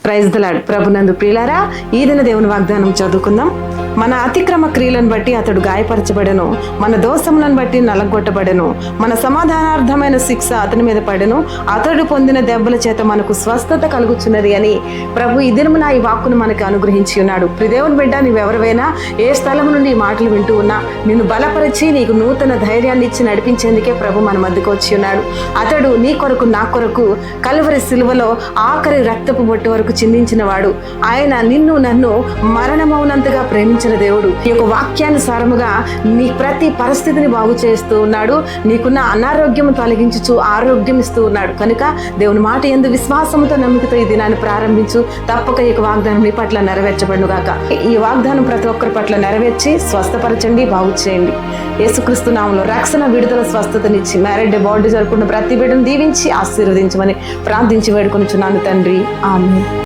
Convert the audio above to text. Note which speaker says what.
Speaker 1: Praise the lord. ప్రభునందు ప్రియులారా, ఈ దిన దేవుని వాగ్దానం చదువుకుందాం. మన అతిక్రమ క్రియలను బట్టి అతడు గాయపరచబడెను, మన దోషములను బట్టి నలగొట్టబడెను, మన సమాధానార్థమైన శిక్ష అతని మీద పడెను, అతడు పొందిన దెబ్బల చేత మనకు స్వస్థత కలుగుచున్నది అని ప్రభు ఈ దినమున ఈ వాక్కును మనకు అనుగ్రహించి ఉన్నాడు. ప్రియదేవుని బిడ్డ, నీవెవరివైనా ఏ స్థలం నుండి ఈ మాటలు వింటూ ఉన్నా నిన్ను బలపరిచి నీకు నూతన ధైర్యాన్ని ఇచ్చి నడిపించేందుకే ప్రభు మన మధ్యకు వచ్చి ఉన్నాడు. అతడు నీ కొరకు నా కొరకు కలువరి సిలువలో ఆఖరి రక్తపు బొట్టు వరకు చిందించిన వాడు. ఆయన నిన్ను నన్ను మరణమౌనంతగా ప్రేమించిన దేవుడు. ఈ యొక్క వాక్యానుసారముగా నీ ప్రతి పరిస్థితిని బాగు చేస్తూ ఉన్నాడు. నీకున్న అనారోగ్యం తొలగించుచు ఆరోగ్యం ఇస్తూ ఉన్నాడు. కనుక దేవుని మాట యందు విశ్వాసంతో నమ్మికతో ఈ దినాన్ని ప్రారంభించు. తప్పక ఈ యొక్క వాగ్దానం నీ పట్ల నెరవేర్చబడును గాక. ఈ వాగ్దానం ప్రతి ఒక్కరి పట్ల నెరవేర్చి స్వస్థపరచండి, బాగు చేయండి. యేసుక్రీస్తు నామములో రక్షణ, విడుదల, స్వస్థతనిచ్చి మ్యారేజ్ డే బర్త్డే జరుపుకున్న ప్రతి బిడ్డను దీవించి ఆశీర్వదించమని ప్రార్థించి వేడుకొనుచున్నాను తండ్రి. ఆమేన్.